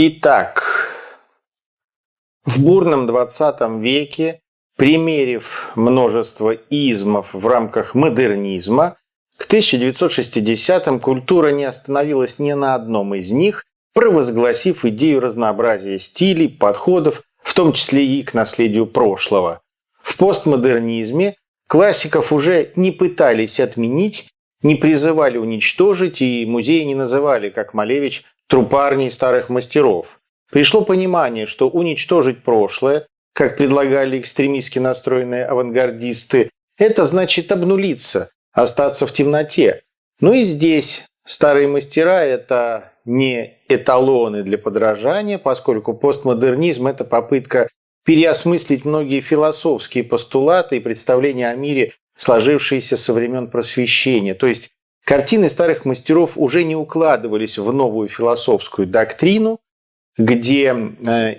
Итак, в бурном 20 веке, примерив множество измов в рамках модернизма, к 1960-м культура не остановилась ни на одном из них, провозгласив идею разнообразия стилей, подходов, в том числе и к наследию прошлого. В постмодернизме классиков уже не пытались отменить, не призывали уничтожить, и музеи не называли, как Малевич, трупарней старых мастеров. Пришло понимание, что уничтожить прошлое, как предлагали экстремистски настроенные авангардисты, это значит обнулиться, остаться в темноте. Ну и здесь старые мастера – это не эталоны для подражания, поскольку постмодернизм – это попытка переосмыслить многие философские постулаты и представления о мире, сложившиеся со времен Просвещения. То есть картины старых мастеров уже не укладывались в новую философскую доктрину, где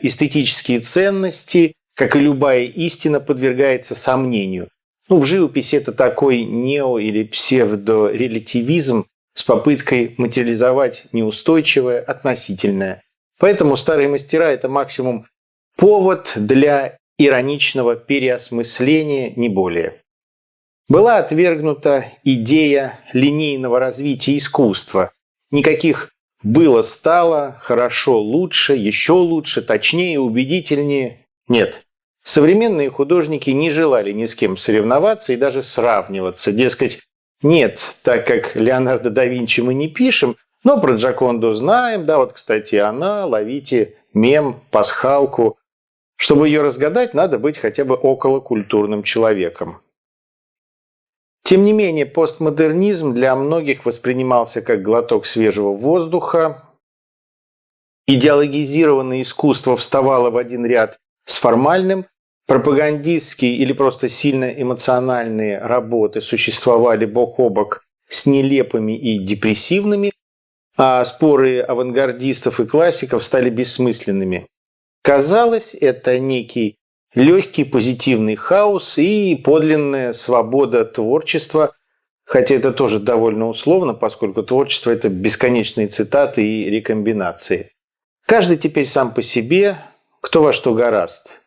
эстетические ценности, как и любая истина, подвергается сомнению. В живописи это такой нео- или псевдорелятивизм с попыткой материализовать неустойчивое, относительное. Поэтому старые мастера – это максимум повод для ироничного переосмысления, не более. Была отвергнута идея линейного развития искусства. Никаких было-стало, хорошо, лучше, еще лучше, точнее, убедительнее. Нет. Современные художники не желали ни с кем соревноваться и даже сравниваться. Дескать, нет, так как Леонардо да Винчи мы не пишем, но про Джоконду знаем. Да, вот, кстати, она, ловите мем, пасхалку. Чтобы ее разгадать, надо быть хотя бы околокультурным человеком. Тем не менее, постмодернизм для многих воспринимался как глоток свежего воздуха. Идеологизированное искусство вставало в один ряд с формальным, пропагандистские или просто сильно эмоциональные работы существовали бок о бок с нелепыми и депрессивными, а споры авангардистов и классиков стали бессмысленными. Казалось, это некий легкий позитивный хаос и подлинная свобода творчества, хотя это тоже довольно условно, поскольку творчество – это бесконечные цитаты и рекомбинации. Каждый теперь сам по себе, кто во что горазд.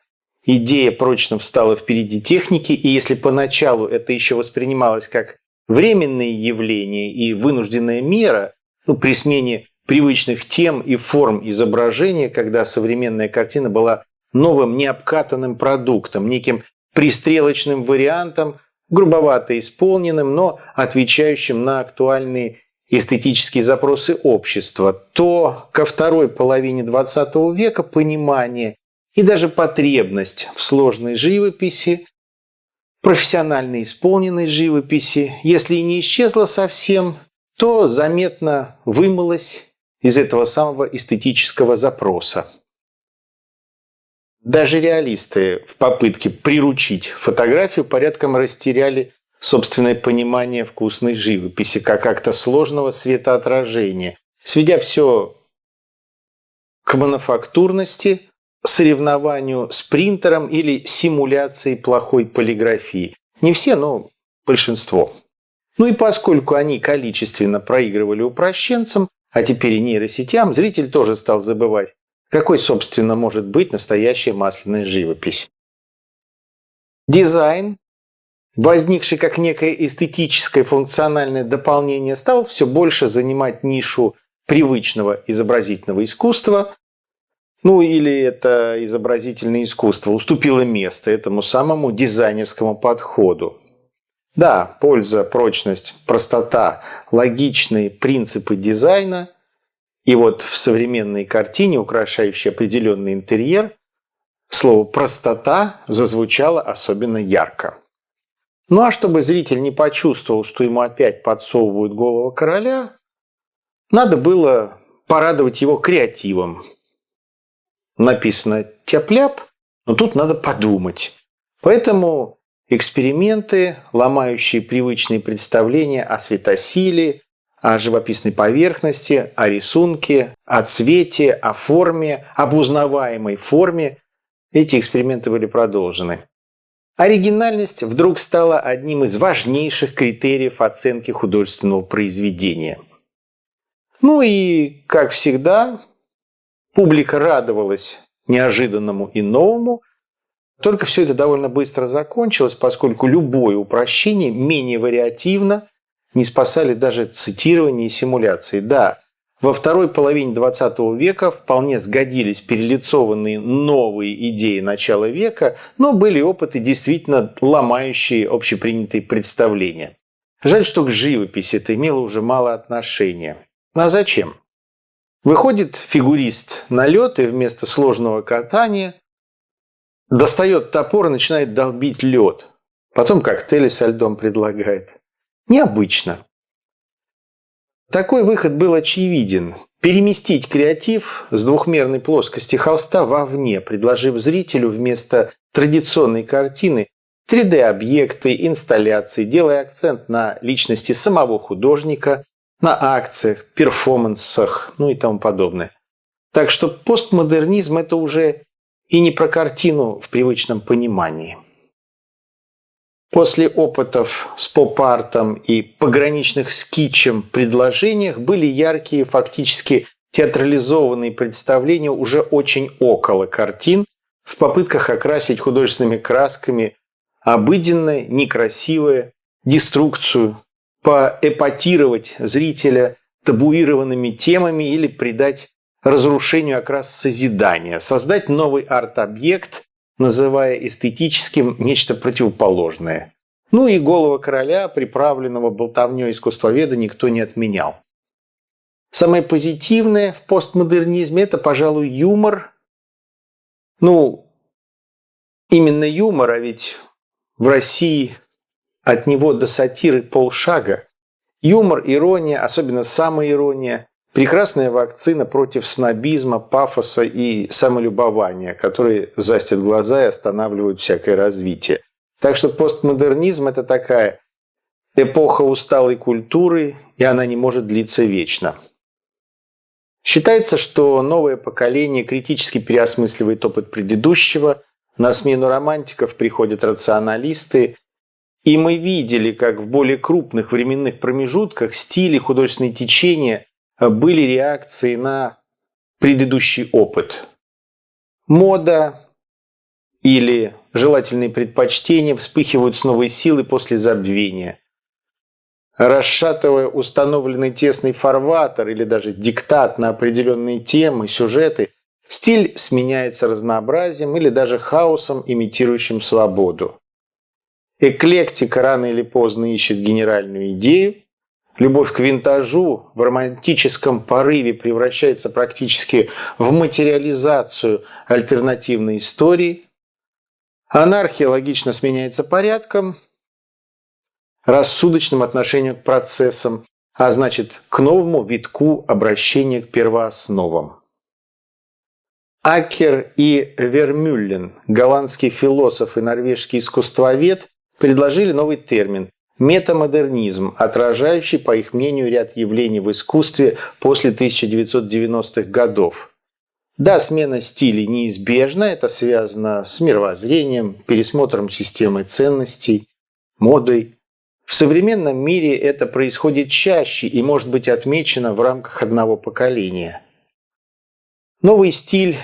Идея прочно встала впереди техники, и если поначалу это еще воспринималось как временное явление и вынужденная мера, при смене привычных тем и форм изображения, когда современная картина была новым необкатанным продуктом, неким пристрелочным вариантом, грубовато исполненным, но отвечающим на актуальные эстетические запросы общества, то ко второй половине XX века понимание и даже потребность в сложной живописи, профессионально исполненной живописи, если и не исчезла совсем, то заметно вымылась из этого самого эстетического запроса. Даже реалисты в попытке приручить фотографию порядком растеряли собственное понимание вкусной живописи как акта сложного светоотражения, сведя все к мануфактурности, соревнованию с принтером или симуляции плохой полиграфии. Не все, но большинство. И поскольку они количественно проигрывали упрощенцам, а теперь и нейросетям, зритель тоже стал забывать, какой, собственно, может быть настоящая масляная живопись. Дизайн, возникший как некое эстетическое функциональное дополнение, стал все больше занимать нишу привычного изобразительного искусства, или это изобразительное искусство уступило место этому самому дизайнерскому подходу. Да, польза, прочность, простота, логичные принципы дизайна и в современной картине, украшающей определенный интерьер, слово «простота» зазвучало особенно ярко. А чтобы зритель не почувствовал, что ему опять подсовывают голову короля, надо было порадовать его креативом. Написано «тяп-ляп», но тут надо подумать. Поэтому эксперименты, ломающие привычные представления о светосиле, о живописной поверхности, о рисунке, о цвете, о форме, об узнаваемой форме, эти эксперименты были продолжены. Оригинальность вдруг стала одним из важнейших критериев оценки художественного произведения. И, как всегда, Публика радовалась неожиданному и новому. Только все это довольно быстро закончилось, поскольку любое упрощение менее вариативно, не спасали даже цитирование и симуляции. Да, во второй половине 20 века вполне сгодились перелицованные новые идеи начала века, но были опыты, действительно ломающие общепринятые представления. Жаль, что к живописи это имело уже мало отношения. А зачем? Выходит фигурист на лед и вместо сложного катания достает топор и начинает долбить лед. Потом коктейли со льдом предлагает. Необычно. Такой выход был очевиден. Переместить креатив с двухмерной плоскости холста вовне, предложив зрителю вместо традиционной картины 3D-объекты, инсталляции, делая акцент на личности самого художника, на акциях, перформансах, и тому подобное. Так что постмодернизм – это уже и не про картину в привычном понимании. После опытов с поп-артом и пограничных с китчем предложениях были яркие, фактически театрализованные представления уже очень около картин в попытках окрасить художественными красками обыденное, некрасивое, деструкцию, поэпатировать зрителя табуированными темами или придать разрушению окрас созидания, создать новый арт-объект, называя эстетическим нечто противоположное. И голого короля, приправленного болтовней искусствоведа, никто не отменял. Самое позитивное в постмодернизме – это, пожалуй, юмор. Именно юмор, а ведь в России от него до сатиры полшага. Юмор, ирония, особенно самоирония – прекрасная вакцина против снобизма, пафоса и самолюбования, которые застят глаза и останавливают всякое развитие. Так что постмодернизм – это такая эпоха усталой культуры, и она не может длиться вечно. Считается, что новое поколение критически переосмысливает опыт предыдущего, на смену романтиков приходят рационалисты, и мы видели, как в более крупных временных промежутках стили, художественные течения были реакции на предыдущий опыт. Мода или желательные предпочтения вспыхивают с новой силой после забвения. Расшатывая установленный тесный фарватер или даже диктат на определенные темы, сюжеты, стиль сменяется разнообразием или даже хаосом, имитирующим свободу. Эклектика рано или поздно ищет генеральную идею. Любовь к винтажу в романтическом порыве превращается практически в материализацию альтернативной истории. Анархия логично сменяется порядком, рассудочным отношением к процессам, а значит, к новому витку обращения к первоосновам. Аккер и Вермюллен, голландский философ и норвежский искусствовед, предложили новый термин – метамодернизм, отражающий, по их мнению, ряд явлений в искусстве после 1990-х годов. Да, смена стилей неизбежна, это связано с мировоззрением, пересмотром системы ценностей, модой. В современном мире это происходит чаще и может быть отмечено в рамках одного поколения. Новый стиль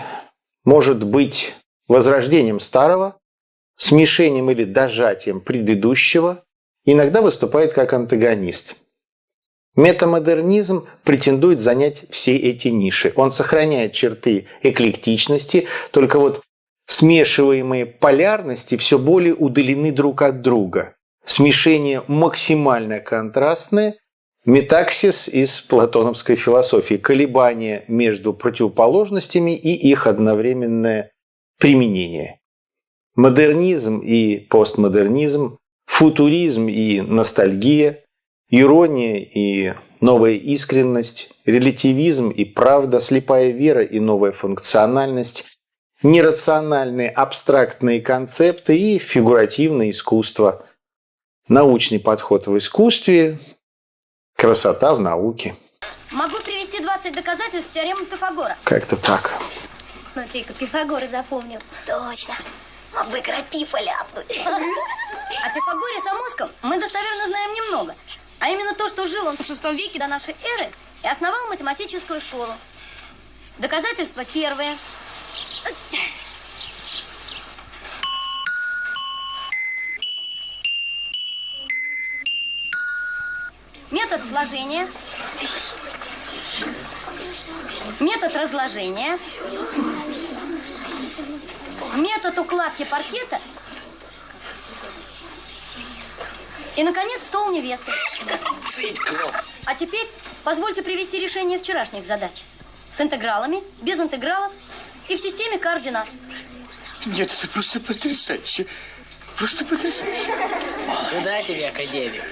может быть возрождением старого, смешением или дожатием предыдущего, иногда выступает как антагонист. Метамодернизм претендует занять все эти ниши. Он сохраняет черты эклектичности, только вот смешиваемые полярности все более удалены друг от друга. Смешение максимально контрастное, метаксис из платоновской философии, колебания между противоположностями и их одновременное применение. Модернизм и постмодернизм, футуризм и ностальгия, ирония и новая искренность, релятивизм и правда, слепая вера и новая функциональность, нерациональные абстрактные концепты и фигуративное искусство, научный подход в искусстве, красота в науке. Могу привести 20 доказательств теоремы Пифагора. Как-то так. Смотри-ка, Пифагор запомнил. Точно. Мог бы крапива ляпнуть. О Пифагоре Самосском мы достоверно знаем немного. А именно то, что жил он в VI веке до нашей эры и основал математическую школу. Доказательство первое. Метод сложения. Метод разложения. Метод укладки паркета. И, наконец, стол невесты. А теперь позвольте привести решение вчерашних задач. С интегралами, без интегралов и в системе координат. Нет, это просто потрясающе. Просто потрясающе. Куда тебе, академик?